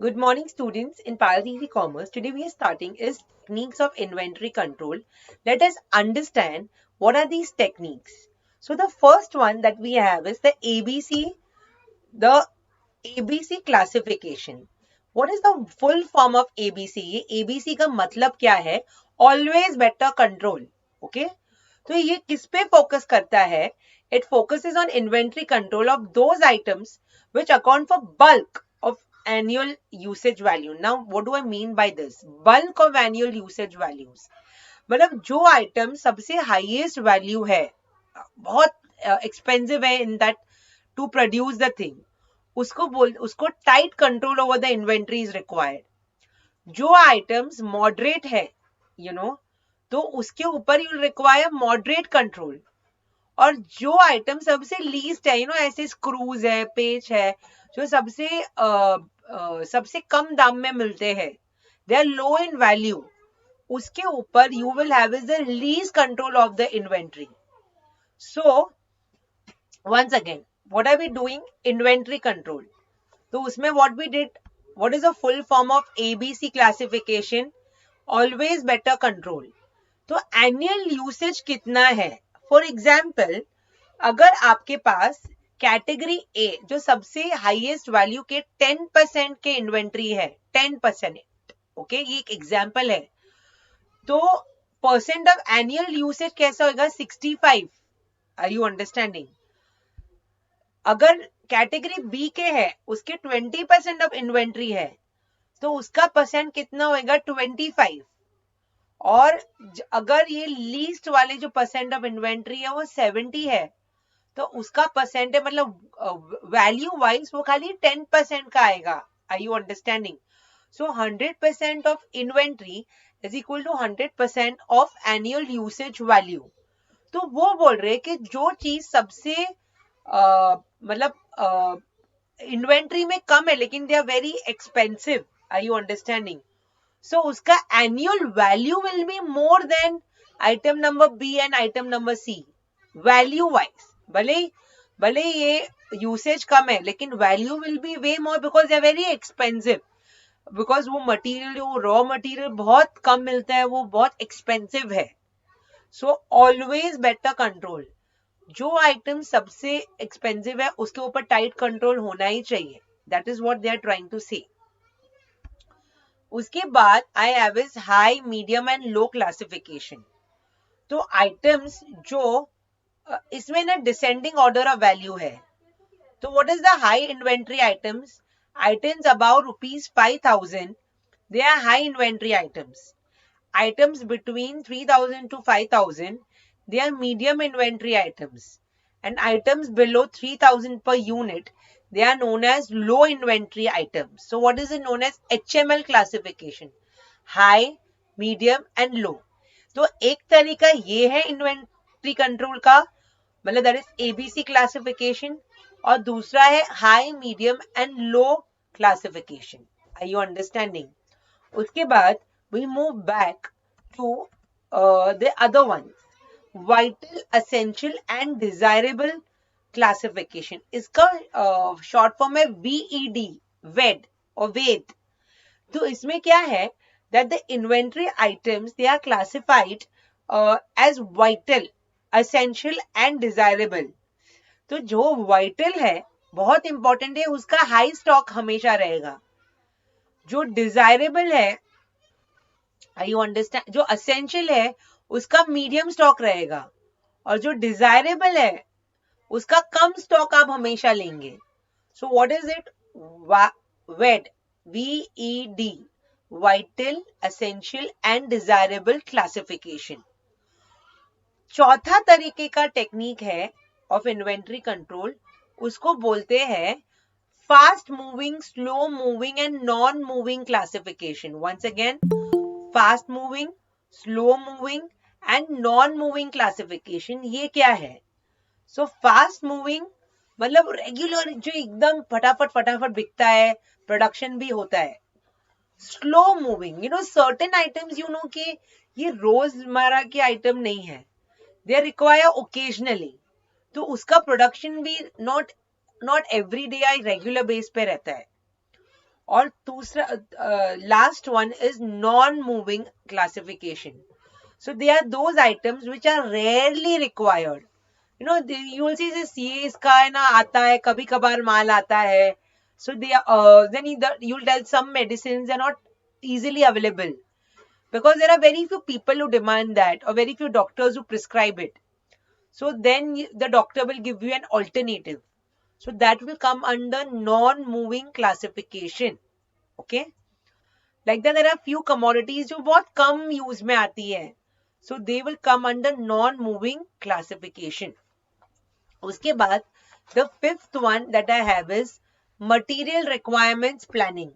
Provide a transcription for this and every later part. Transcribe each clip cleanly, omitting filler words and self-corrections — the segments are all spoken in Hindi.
Good morning, students. In Paradisi Commerce, today we are starting is techniques of inventory control. Let us understand what are these techniques. So the first one that we have is the ABC classification. What is the full form of ABC? ये ABC का मतलब क्या है? Always better control. Okay? तो ये किस पे फोकस करता है? It focuses on inventory control of those items which account for bulk of annual usage value. Now, what do I mean by this? Bulk of annual usage values. मतलब जो आइटम सबसे हाईएस्ट वैल्यू है, बहुत एक्सपेंसिव है in that to produce the thing, उसको tight control over the inventory is required. जो आइटम्स मॉडरेट है, तो उसके ऊपर यू रिक्वायर मॉडरेट कंट्रोल. और जो आइटम सबसे लीस्ट है, ऐसे स्क्रूज है, पेच है, जो सबसे कम दाम में मिलते हैं, they are low in value, उसके ऊपर you will have is the least control of the inventory. So once again, what are we doing? Inventory control. तो उसमें what we did, what is the full form of ABC classification? Always better control. तो annual usage कितना है? For example, अगर आपके पास कैटेगरी ए जो सबसे हाईएस्ट वैल्यू के 10% के इन्वेंट्री है, 10%, ओके, ये एक एग्जाम्पल है. तो परसेंट ऑफ एनुअल यूसेज कैसा होगा? 65. Are you understanding? अगर कैटेगरी बी के है, उसके 20% ऑफ इन्वेंट्री है, तो उसका परसेंट कितना होगा? 25. और अगर ये लीस्ट वाले जो परसेंट ऑफ इन्वेंट्री है वो 70 है, तो उसका परसेंट है, मतलब वैल्यू वाइज वो खाली 10% का आएगा. Are you understanding? So 100% of inventory is equal to 100% of annual usage value. तो वो बोल रहे कि जो चीज सबसे मतलब इन्वेंट्री में कम है लेकिन they are very expensive. Are you understanding? So उसका annual value will be more than item number B and item number C. Value wise भले ये यूसेज कम है, लेकिन value will be way more because they are very expensive. Because वो मटीरियल, वो रॉ मटीरियल बहुत कम मिलता है, वो बहुत एक्सपेंसिव है. So always better control. जो आइटम सबसे एक्सपेंसिव है उसके ऊपर टाइट कंट्रोल होना ही चाहिए. That is what they are trying to say. उसके बाद I have is high, medium and low classification. तो आइटम्स जो इसमें ना डिसेंडिंग ऑर्डर ऑफ वैल्यू है. तो what is the high inventory items? Items about ₹5,000, they are high inventory items. Items between 3,000 to 5,000, they are medium inventory items. And items below 3,000 per unit, they are known as low inventory items. So what is it known as? HML classification. High, medium and low. तो एक तरीका ये है इन्वेंट्री कंट्रोल का, मतलब दैट इज ABC क्लासिफिकेशन. और दूसरा है high, medium and low classification. Are you understanding? उसके बाद we move back to the other ones. Vital, essential and desirable classification. इसका short form है VED, VED और VED. तो इसमें क्या है? That the inventory items, they are classified as vital, essential and desirable. तो जो vital है, बहुत इंपॉर्टेंट है, उसका हाई स्टॉक हमेशा रहेगा. जो डिजायरेबल है, यू अंडरस्टैंड, जो असेंशियल है उसका मीडियम स्टॉक रहेगा. और जो डिजायरेबल है उसका कम स्टॉक आप हमेशा लेंगे. So what is it? VED, VED, vital, essential and desirable classification. चौथा तरीके का टेक्निक है ऑफ इन्वेंट्री कंट्रोल, उसको बोलते हैं fast moving, slow moving and non moving classification. Once again, fast moving, slow moving and non moving classification. ये क्या है? सो फास्ट मूविंग मतलब रेगुलर, जो एकदम फटाफट फटाफट बिकता है, प्रोडक्शन भी होता है. स्लो मूविंग, सर्टेन आइटम्स कि ये रोजमर्रा के आइटम नहीं है, दे आर रिक्वायर ओकेजनली, तो उसका प्रोडक्शन भी नॉट एवरी डे या रेगुलर बेस पे रहता है. और दूसरा last one is non moving classification. So they are those items which are rarely required. You know, you will see this, ये इसका है ना, आता है कभी कभार माल आता है. So they are, then you'll tell some medicines are not easily available because there are very few people who demand that, or very few doctors who prescribe it. So then the doctor will give you an alternative. So that will come under non-moving classification. Okay. Like that, there are few commodities जो बहुत कम use में आती है. So they will come under non-moving classification. उसके बाद the fifth one that I have is material requirements planning.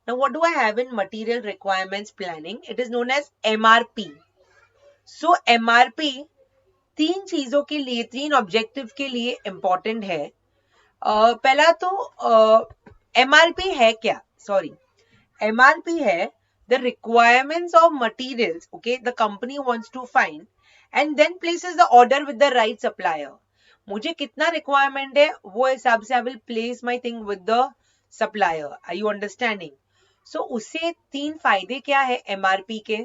Now what do I have in material requirements planning? It is known as MRP. So MRP तीन चीजों के लिए, तीन ऑब्जेक्टिव के लिए इंपॉर्टेंट है. पहला तो MRP है क्या? सॉरी, MRP है the requirements of materials, okay, the company wants to find and then places the order with the right supplier. मुझे कितना requirement है वो हिसाब से I will place my thing with the supplier. Are you understanding? So उससे तीन फायदे क्या है MRP के?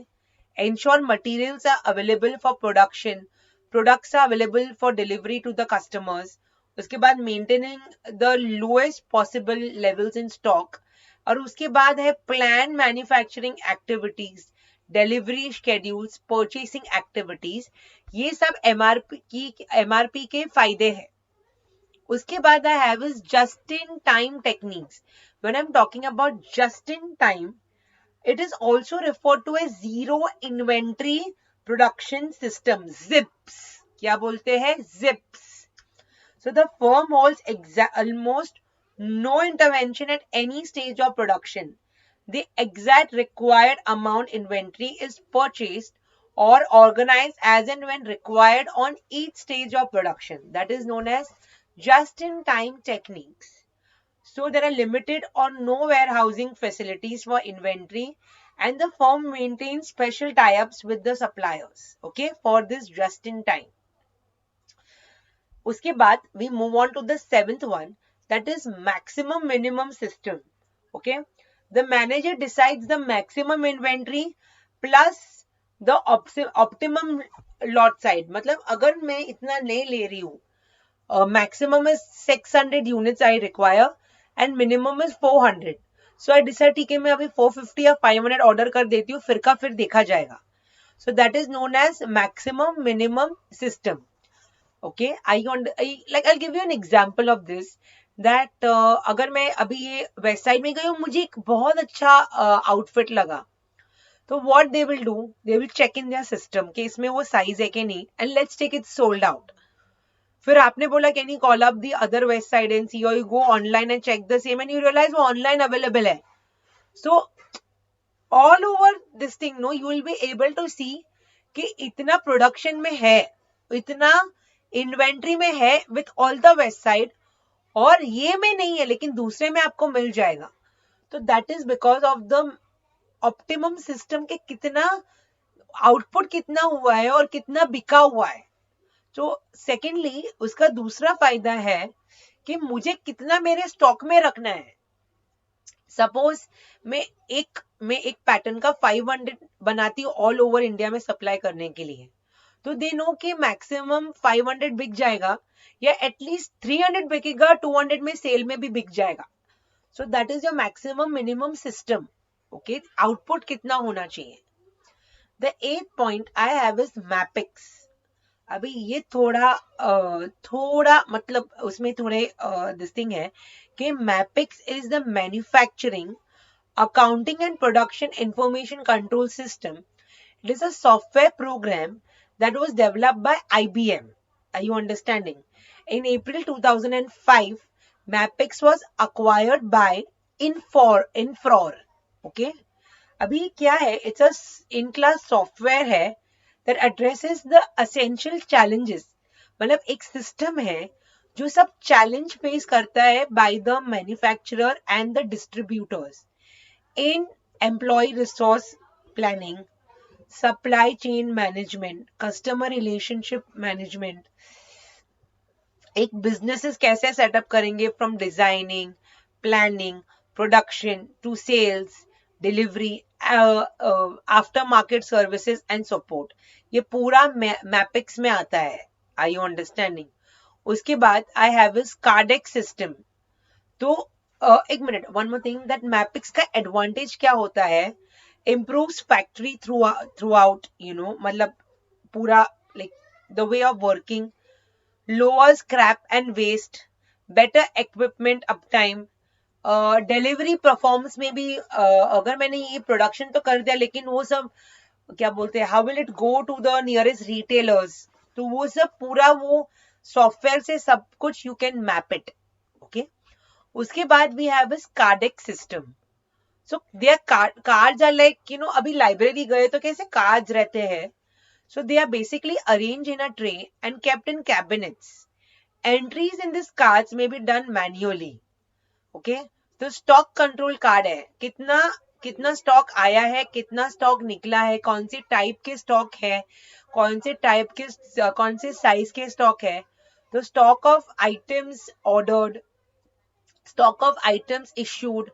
Ensure materials are available for production, products are available for delivery to the customers. उसके बाद maintaining the lowest possible levels in stock. और उसके बाद है plan manufacturing activities, delivery schedules, purchasing activities. ये सब एमआरपी के फायदे हैं. उसके बाद I have is just in time techniques. When I am talking about just in time, it is also referred to a zero inventory production system, JIPS. क्या बोलते हैं? JIPS. So the firm holds almost no intervention at any stage of production. The exact required amount inventory is purchased or organized as and when required on each stage of production. That is known as just-in-time techniques. So there are limited or no warehousing facilities for inventory and the firm maintains special tie-ups with the suppliers, okay, for this just-in-time. उसके बाद we move on to the seventh one, that is maximum minimum system. Okay, the manager decides the maximum inventory plus the optimum lot size. मतलब अगर मैं इतना नहीं ले रही हूँ, maximum is 600 units I require and minimum is 400. So I decide ठीक है मैं अभी 450 या 500 ऑर्डर कर देती हूँ, फिर का फिर देखा जाएगा. So that is known as maximum minimum system. Okay, I'll give you an example of this. That अगर मैं अभी ये वेबसाइट में गई हूँ, मुझे एक बहुत अच्छा आउटफिट लगा, तो what they will do, they will check in their system कि इसमें वो साइज है कि नहीं, and let's take it sold out. फिर आपने बोला can you call up the other website and see, or you go online and check the same and you realize वो online available है. So all over this thing, no, you will be able to see कि इतना प्रोडक्शन में है, इतना इन्वेंट्री में है विथ ऑल द वेबसाइट, और ये में नहीं है लेकिन दूसरे में आपको मिल जाएगा. तो that is because of the optimum system के कितना आउटपुट कितना हुआ है और कितना बिका हुआ है. तो सेकेंडली उसका दूसरा फायदा है कि मुझे कितना मेरे स्टॉक में रखना है. सपोज मैं एक पैटर्न का 500 बनाती हूँ ऑल ओवर इंडिया में सप्लाई करने के लिए, तो दे नो कि मैक्सिमम 500 बिक जाएगा या एटलीस्ट 300 बिकेगा, 200 में सेल में भी बिक जाएगा. So that is your maximum minimum system. Okay, output कितना होना चाहिए. The 8th point I have is MAPICS. अभी ये थोड़ा मतलब उसमें थोड़े दिस थिंग है कि MAPICS is the manufacturing accounting and production information control system. It is a software program that was developed by IBM. Are you understanding? In April 2005, Mapix was acquired by Infor. Okay? अभी क्या है? It's a in-class software है that addresses the essential challenges. मतलब एक सिस्टम है जो सब चैलेंज फेस करता है by the manufacturer and the distributors in employee resource planning, supply chain management, customer relationship management. एक बिजनेसेस कैसे सेटअप करेंगे from designing, planning, production to sales, delivery, after market services and support. ये पूरा मैपिक्स में आता है. Are you understanding? उसके बाद I have is cardiac system. तो एक मिनट, one more thing, that MAPICS का एडवांटेज क्या होता है? इम्प्रूव्स फैक्ट्री थ्रू आउट, मतलब पूरा like the way of working, lower scrap and waste, better equipment uptime, delivery performance में भी अगर मैंने ये प्रोडक्शन तो कर दिया लेकिन वो सब क्या बोलते हैं, how will it go to the nearest retailers, तो वो सब पूरा वो सॉफ्टवेयर से सब कुछ you can map it. Okay, उसके बाद we have is cardiac system. So there cards are like अभी लाइब्रेरी गए तो कैसे कार्ड्स रहते हैं, so they are basically arrange in a tray and kept in cabinets. Entries in this cards में बी डन मैन्युअली. ओके, तो स्टॉक कंट्रोल कार्ड है, कितना कितना स्टॉक आया है, कितना स्टॉक निकला है, कौन सी टाइप के स्टॉक है, कौन से टाइप के कौन से साइज के स्टॉक है. तो stock of items ordered, stock of items issued,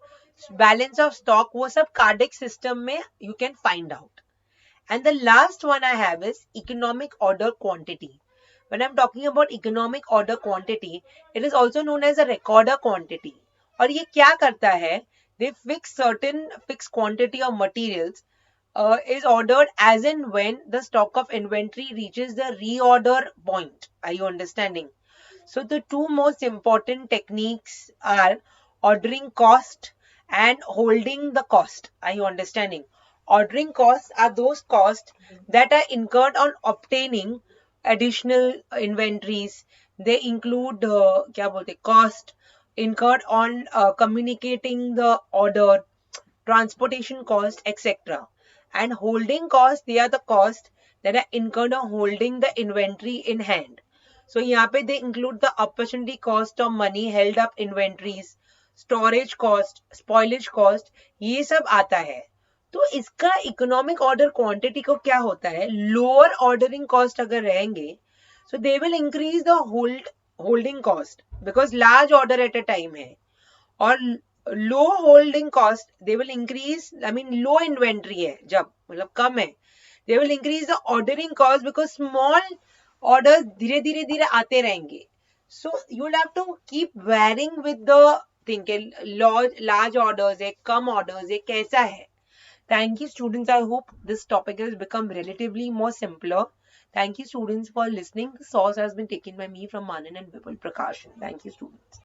balance of stock, वो सब कार्डिक सिस्टम में you can find out. And the last one I have is economic order quantity. When I'm talking about economic order quantity, it is also known as a recorder quantity. और ये क्या करता है? They fix certain fixed quantity of materials is ordered as and when the stock of inventory reaches the reorder point. Are you understanding? So the two most important techniques are ordering cost and holding the cost. Are you understanding? Ordering costs are those costs that are incurred on obtaining additional inventories. They include क्या बोलते, cost incurred on communicating the order, transportation cost, etc. And holding costs, they are the costs that are incurred on holding the inventory in hand. So यहाँ पे they include the opportunity cost of money held up inventories, storage cost, spoilage cost, ये सब आता है. तो इसका इकोनॉमिक ऑर्डर क्वांटिटी को क्या होता है, लोअर ऑर्डरिंग कॉस्ट अगर रहेंगे so they will increase the holding cost because large order at a time है, और low holding cost they will increase, I mean low inventory है जब, मतलब कम है, they will increase the ordering cost because small order धीरे धीरे धीरे आते रहेंगे. So you will have to keep wearing with the think, large orders है, कम ऑर्डर्स है, कैसा है. Thank you, students. I hope this topic has become relatively more simpler. Thank you, students, for listening. The source has been taken by me from Manan and Vipul Prakash. Thank you, students.